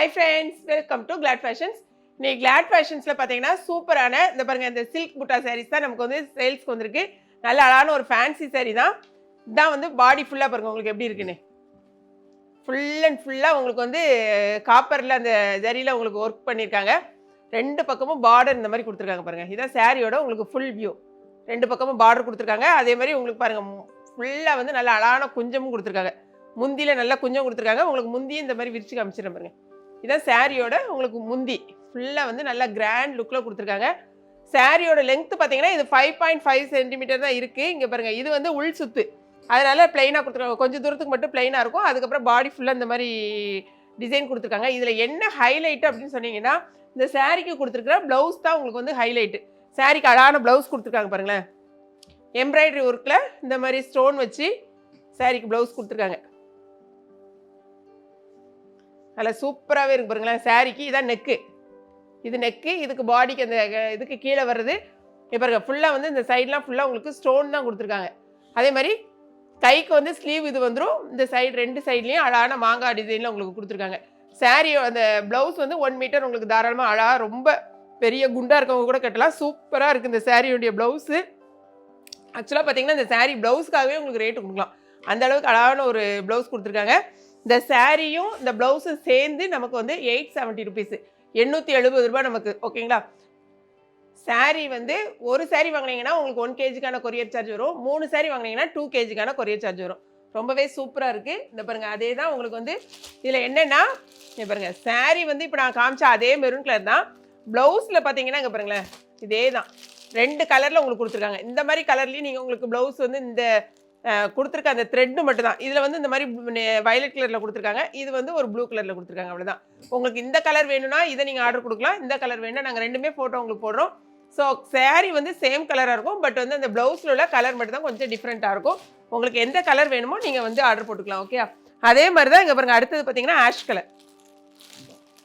Hi friends, welcome to Glad Fashions. இன்னைக்கு Glad Fashionsல பாத்தீங்கன்னா சூப்பரான இந்த பாருங்க இந்த silk butta sarees தான் நமக்கு வந்து சேல்ஸ்க்கு வந்திருக்கு. நல்ல அழகான ஒரு ஃபேன்சி saree தான். இதான் வந்து பாடி ஃபுல்லா பாருங்க உங்களுக்கு எப்படி இருக்குன்னு. ஃபுல் அண்ட் ஃபுல்லா உங்களுக்கு வந்து காப்பர்ல அந்த ஜரியில உங்களுக்கு வர்க் பண்ணிருக்காங்க. ரெண்டு பக்கமும் பார்டர் இந்த மாதிரி கொடுத்துருக்காங்க பாருங்க. இதான் சாரியோட உங்களுக்கு ஃபுல் வியூ. ரெண்டு பக்கமும் பார்டர் கொடுத்துருக்காங்க. அதே மாதிரி உங்களுக்கு பாருங்க ஃபுல்லா வந்து நல்ல அழகான குஞ்சமும் கொடுத்துருக்காங்க. முந்தியில நல்லா குஞ்சம் கொடுத்துருக்காங்க. உங்களுக்கு முந்தியும் இந்த மாதிரி விரிச்சு காமிச்சிடறேன் பாருங்க. இதான் சாரியோட உங்களுக்கு முந்தி ஃபுல்லாக வந்து நல்லா கிராண்ட் லுக்கில் கொடுத்துருக்காங்க. சாரியோட லென்த் பார்த்தீங்கன்னா இது 5.5 சென்டிமீட்டர் தான் இருக்குது. இங்கே பாருங்கள் இது வந்து உள் சுத்து, அதனால பிளைனாக கொடுத்துருக்காங்க. கொஞ்சம் தூரத்துக்கு மட்டும் பிளைனாக இருக்கும். அதுக்கப்புறம் பாடி ஃபுல்லாக இந்த மாதிரி டிசைன் கொடுத்துருக்காங்க. இதில் என்ன ஹைலைட்டு அப்படின்னு சொன்னீங்கன்னா இந்த சாரிக்கு கொடுத்துருக்குற ப்ளவுஸ் தான் உங்களுக்கு வந்து ஹைலைட்டு. சாரிக்கு அழகான ப்ளவுஸ் கொடுத்துருக்காங்க பாருங்களேன். எம்ப்ராய்டரி ஒர்க்கில் இந்த மாதிரி ஸ்டோன் வச்சு சாரிக்கு ப்ளவுஸ் கொடுத்துருக்காங்க. அதில் சூப்பராகவே இருக்கு பாருங்களேன். சாரிக்கு இதான் நெக்கு, இது நெக்கு, இதுக்கு பாடிக்கு அந்த இதுக்கு கீழே வர்றது பாருங்க ஃபுல்லாக வந்து இந்த சைட்லாம் ஃபுல்லாக உங்களுக்கு ஸ்டோன் தான் கொடுத்துருக்காங்க. அதே மாதிரி கைக்கு வந்து ஸ்லீவ் இது வந்துடும். இந்த சைடு ரெண்டு சைட்லேயும் அழகான மாங்காய் டிசைனில் உங்களுக்கு கொடுத்துருக்காங்க. சாரியோ அந்த ப்ளவுஸ் வந்து 1 மீட்டர் உங்களுக்கு தாராளமாக அழகாக ரொம்ப பெரிய குண்டாக இருக்கவங்க கூட கட்டலாம். சூப்பராக இருக்குது இந்த சாரியோடைய ப்ளவுஸு. ஆக்சுவலாக பார்த்தீங்கன்னா இந்த சாரீ ப்ளவுஸ்க்காகவே உங்களுக்கு ரேட்டு கொடுக்கலாம். அந்த அளவுக்கு அழகான ஒரு ப்ளவுஸ் கொடுத்துருக்காங்க. இந்த சாரியும் இந்த ப்ளவுஸும் சேர்ந்து நமக்கு வந்து 870 ருபீஸு, 870 ரூபா நமக்கு. ஓகேங்களா? சாரீ வந்து ஒரு சாரீ வாங்கினீங்கன்னா உங்களுக்கு 1 kgக்கான கொரியர் சார்ஜ் வரும். 3 சாரீ வாங்கினீங்கன்னா 2 kgக்கான கொரியர் சார்ஜ் வரும். ரொம்பவே சூப்பராக இருக்குது. இந்த பாருங்கள் அதே தான் உங்களுக்கு வந்து இதில் என்னென்னா பாருங்கள் சாரீ வந்து இப்போ நான் காமிச்சா அதே மெரூன் கலர் தான். ப்ளவுஸில் பார்த்தீங்கன்னா இங்கே பாருங்களேன் இதே தான் 2 கலரில் உங்களுக்கு கொடுத்துருக்காங்க. இந்த மாதிரி கலர்லேயும் நீங்கள் உங்களுக்கு ப்ளவுஸ் வந்து இந்த கொடுத்துருக்க அந்த த்ரெட்டு மட்டும் தான். இதில் வந்து இந்த மாதிரி வயலட் கலரில் கொடுத்துருக்காங்க. இது வந்து ஒரு ப்ளூ கலரில் கொடுத்துருக்காங்க. அவ்வளோதான். உங்களுக்கு இந்த கலர் வேணும்னா இதை நீங்கள் ஆர்டர் கொடுக்கலாம். இந்த கலர் வேணும்னா நாங்கள் ரெண்டுமே ஃபோட்டோ உங்களுக்கு போடுறோம். ஸோ சாரீ வந்து சேம் கலராக இருக்கும். பட் வந்து அந்த ப்ளவுஸில் உள்ள கலர் மட்டும் தான் கொஞ்சம் டிஃப்ரெண்ட்டாக இருக்கும். உங்களுக்கு எந்த கலர் வேணுமோ நீங்கள் வந்து ஆர்டர் போட்டுக்கலாம். ஓகே, அதே மாதிரி தான் இங்கே பாருங்கள் அடுத்தது பார்த்தீங்கன்னா ஆஷ் கலர்.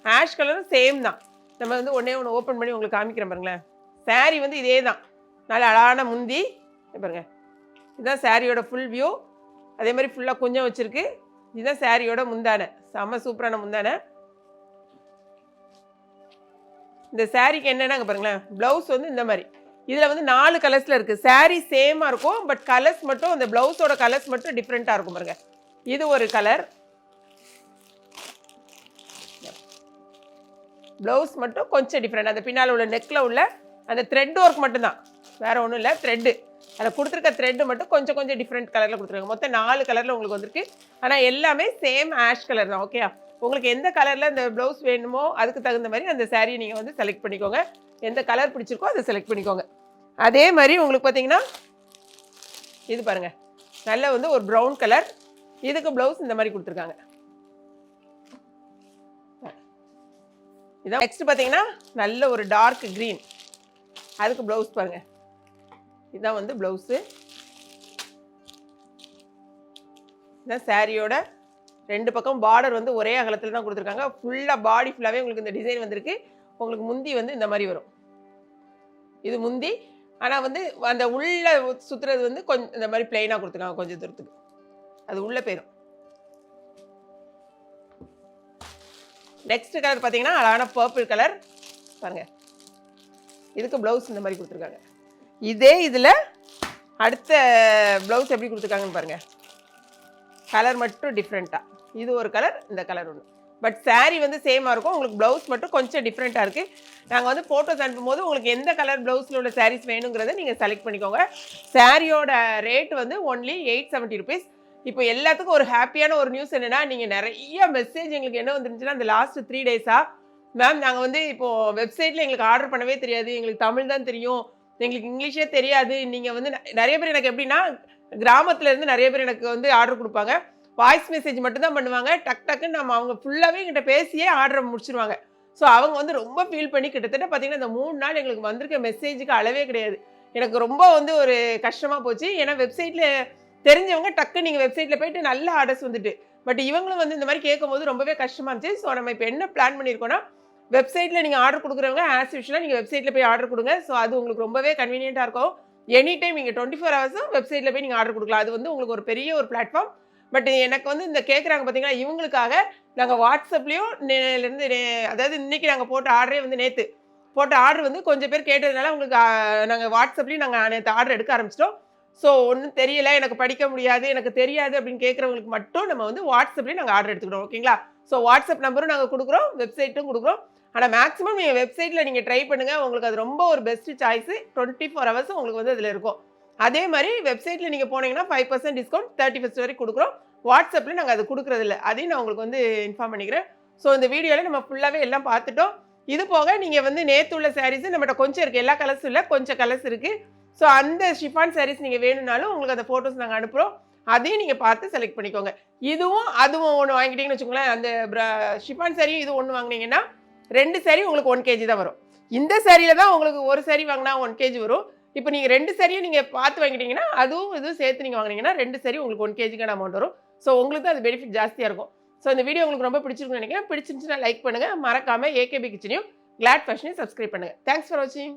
ஆஷ் கலரும் சேம் தான். நம்ம வந்து ஒன்றே ஒன்று ஓப்பன் பண்ணி உங்களுக்கு காமிக்கிறேன் பாருங்களேன். சாரீ வந்து இதே தான். நல்ல அழகான முந்தி பாருங்கள். இதுதான் சாரியோட ஃபுல் வியூ. அதே மாதிரி ஃபுல்லாக கொஞ்சம் வச்சுருக்கு. இதுதான் சாரியோட முந்தானை. செம்ம சூப்பரான முந்தானை. இந்த சாரிக்கு என்னென்னாங்க பாருங்களேன் ப்ளவுஸ் வந்து இந்த மாதிரி இதில் வந்து 4 கலர்ஸில் இருக்குது. சாரீ சேமாக இருக்கும். பட் கலர்ஸ் மட்டும் அந்த ப்ளவுஸோட கலர்ஸ் மட்டும் டிஃப்ரெண்ட்டாக இருக்கும் பாருங்க. இது ஒரு கலர். ப்ளவுஸ் மட்டும் கொஞ்சம் டிஃப்ரெண்ட். அந்த பின்னால் உள்ள நெக்கில் உள்ள அந்த த்ரெட் ஒர்க் மட்டும்தான், வேறு ஒன்றும் இல்லை. த்ரெட்டு அதில் கொடுத்துருக்க த்ரெட்டு மட்டும் கொஞ்சம் கொஞ்சம் டிஃப்ரெண்ட் கலரில் கொடுத்துருக்காங்க. மொத்தம் 4 கலரில் உங்களுக்கு வந்திருக்கு. ஆனால் எல்லாமே சேம் ஆஷ் கலர் தான். ஓகே, உங்களுக்கு எந்த கலரில் இந்த ப்ளவுஸ் வேணுமோ அதுக்கு தகுந்த மாதிரி அந்த சாரியை நீங்கள் வந்து செலக்ட் பண்ணிக்கோங்க. எந்த கலர் பிடிச்சிருக்கோ அதை செலக்ட் பண்ணிக்கோங்க. அதே மாதிரி உங்களுக்கு பார்த்தீங்கன்னா இது பாருங்கள் நல்ல வந்து ஒரு ப்ரௌன் கலர். இதுக்கு ப்ளவுஸ் இந்த மாதிரி கொடுத்துருக்காங்க. இதான் நெக்ஸ்ட் பார்த்தீங்கன்னா நல்ல ஒரு டார்க் க்ரீன். அதுக்கு ப்ளவுஸ் பாருங்கள். இதுதான் வந்து ப்ளவுஸு. இதுதான் சாரியோட ரெண்டு பக்கம் பார்டர் வந்து ஒரே அகலத்தில் தான் கொடுத்துருக்காங்க. ஃபுல்லாக பாடி ஃபுல்லாகவே உங்களுக்கு இந்த டிசைன் வந்திருக்கு. உங்களுக்கு முந்தி வந்து இந்த மாதிரி வரும். இது முந்தி. ஆனால் வந்து அந்த உள்ளே சுற்றுறது வந்து கொஞ்சம் இந்த மாதிரி பிளெயினாக கொடுத்துருக்காங்க. கொஞ்சம் தூரத்துக்கு அது உள்ளே போயிடும். நெக்ஸ்ட் கலர் பார்த்தீங்கன்னா அழகான பர்பிள் கலர் பாருங்கள். இதுக்கு ப்ளவுஸ் இந்த மாதிரி கொடுத்துருக்காங்க. இதே இதில் அடுத்த ப்ளவுஸ் எப்படி கொடுத்துருக்காங்கன்னு பாருங்கள். கலர் மட்டும் டிஃப்ரெண்ட்டாக. இது ஒரு கலர், இந்த கலர் ஒன்று. பட் சாரீ வந்து சேமாக இருக்கும். உங்களுக்கு ப்ளவுஸ் மட்டும் கொஞ்சம் டிஃப்ரெண்ட்டாக இருக்குது. நாங்கள் வந்து ஃபோட்டோஸ் அனுப்பும்போது உங்களுக்கு எந்த கலர் ப்ளவுஸில் உள்ள சாரீஸ் வேணுங்கிறத நீங்கள் செலக்ட் பண்ணிக்கோங்க. சாரியோட ரேட் வந்து ஒன்லி 870 ருபீஸ். இப்போ எல்லாத்துக்கும் ஒரு ஹாப்பியான ஒரு நியூஸ் என்னென்னா, நீங்கள் நிறைய மெசேஜ் எங்களுக்கு என்ன வந்துருந்துச்சுன்னா இந்த லாஸ்ட் 3 டேஸாக மேம் நாங்கள் வந்து இப்போது வெப்சைட்டில் எங்களுக்கு ஆர்டர் பண்ணவே தெரியாது, எங்களுக்கு தமிழ் தான் தெரியும், எங்களுக்கு இங்கிலீஷே தெரியாது. நீங்கள் வந்து நிறைய பேர் எனக்கு எப்படின்னா கிராமத்துலேருந்து நிறைய பேர் எனக்கு வந்து ஆர்டர் கொடுப்பாங்க. வாய்ஸ் மெசேஜ் மட்டும்தான் பண்ணுவாங்க. டக்குன்னு நம்ம அவங்க ஃபுல்லாகவே எங்கிட்ட பேசியே ஆர்டரை முடிச்சிருவாங்க. ஸோ அவங்க வந்து ரொம்ப ஃபீல் பண்ணி கிட்டத்தட்ட பார்த்தீங்கன்னா இந்த 3 நாள் எங்களுக்கு வந்திருக்க மெசேஜுக்கு அளவே கிடையாது. எனக்கு ரொம்ப வந்து ஒரு கஷ்டமாக போச்சு. ஏன்னா வெப்சைட்டில் தெரிஞ்சவங்க டக்கு நீங்கள் வெப்சைட்டில் போயிட்டு நல்ல ஆர்டர்ஸ் வந்துட்டு, பட் இவங்களும் வந்து இந்த மாதிரி கேட்கும்போது ரொம்பவே கஷ்டமாக இருந்துச்சு. ஸோ நம்ம இப்போ என்ன பிளான் பண்ணியிருக்கோன்னா வெப்சைட்டில் நீங்கள் ஆர்டர் கொடுக்குறவங்க ஆஸ் யூஷுவலாக நீங்கள் வெப்சைட்டில் போய் ஆர்டர் கொடுங்க. ஸோ அது உங்களுக்கு ரொம்பவே கன்வீனியண்ட்டாக இருக்கும். எனி டைம் நீங்கள் 24 ஹவர்ஸும் வெப்சைட்டில் போய் நீங்கள் ஆர்டர் கொடுக்கலாம். அது வந்து உங்களுக்கு ஒரு பெரிய ஒரு பிளாட்ஃபார்ம். பட் எனக்கு வந்து இந்த கேட்குறாங்க பார்த்தீங்களா, இவங்களுக்காக நாங்கள் வாட்ஸ்அப்லேயும் இருந்து அதாவது இன்னைக்கு நாங்கள் போட்ட ஆர்டரே வந்து நேற்று போட்ட ஆர்டர் வந்து கொஞ்சம் பேர் கேட்டதுனால உங்களுக்கு நாங்கள் வாட்ஸ்அப்லேயும் நாங்கள் நேற்று ஆர்டர் எடுக்க ஆரம்பிச்சிட்டோம். ஸோ ஒன்றும் தெரியல, எனக்கு படிக்க முடியாது, எனக்கு தெரியாது அப்படின்னு கேட்குறவங்களுக்கு மட்டும் நம்ம வந்து வாட்ஸ்அப்லேயே நாங்கள் ஆர்டர் எடுத்துக்கிறோம். ஓகேங்களா? ஸோ வாட்ஸ்அப் நம்பரும் நாங்கள் கொடுக்குறோம், வெப்சைட்டும் கொடுக்குறோம். ஆனால் மேக்ஸிமம் நீங்கள் வெப்சைட்டில் நீங்கள் ட்ரை பண்ணுங்கள். உங்களுக்கு அது ரொம்ப ஒரு பெஸ்ட் சாய்ஸு. 24 ஹவர்ஸும் உங்களுக்கு வந்து அதில் இருக்கும். அதே மாதிரி வெப்சைட்டில் நீங்கள் போனீங்கன்னா 5% டிஸ்கவுண்ட் 31 வரைக்கும் கொடுக்குறோம். வாட்ஸ்அப்பில் நாங்கள் அது கொடுக்குறதில்ல. அதையும் நான் உங்களுக்கு வந்து இன்ஃபார்ம் பண்ணிக்கிறேன். ஸோ இந்த வீடியோவில் நம்ம ஃபுல்லாகவே எல்லாம் பார்த்துட்டோம். இது போக நீங்கள் வந்து நேற்று உள்ள சாரீஸு நம்மகிட்ட கொஞ்சம் இருக்குது, எல்லா கலர்ஸும் இல்லை, கொஞ்சம் கலர்ஸ் இருக்குது. ஸோ அந்த ஷிஃபான் சாரீஸ் நீங்கள் வேணும்னாலும் உங்களுக்கு அந்த ஃபோட்டோஸ் நாங்கள் அனுப்புகிறோம். அதையும் நீங்கள் பார்த்து செலக்ட் பண்ணிக்கோங்க. இதுவும் அதுவும் ஒன்று வாங்கிட்டீங்கன்னு வச்சுக்கோங்களேன், அந்த ஷிஃபான் சாரியும் இது ஒன்று வாங்கினீங்கன்னா 2 சாரி உங்களுக்கு 1 kg தான் வரும். இந்த சாரியில் தான் உங்களுக்கு ஒரு சாரி வாங்கினா 1 kg வரும். இப்போ நீங்கள் 2 சாரியும் நீங்கள் பார்த்து வாங்கிட்டீங்கன்னா அதுவும் இதுவும் சேர்த்து நீங்கள் வாங்கினீங்கன்னா 2 சாரி உங்களுக்கு 1 kgக்கான அமௌண்ட் வரும். ஸோ உங்களுக்கு தான் அது பெனிஃபிட் ஜாஸ்தியாக இருக்கும். ஸோ இந்த வீடியோ உங்களுக்கு ரொம்ப பிடிச்சிருக்குன்னு நினைக்கிறேன். பிடிச்சிருந்துச்சுன்னா லைக் பண்ணுங்கள். மறக்காமல் ஏகேபி கிச்சனையும் கிளாட் ஃபேஷனையும் சப்ஸ்கிரைப் பண்ணுங்கள். தேங்க்ஸ் ஃபார் வாட்சிங்.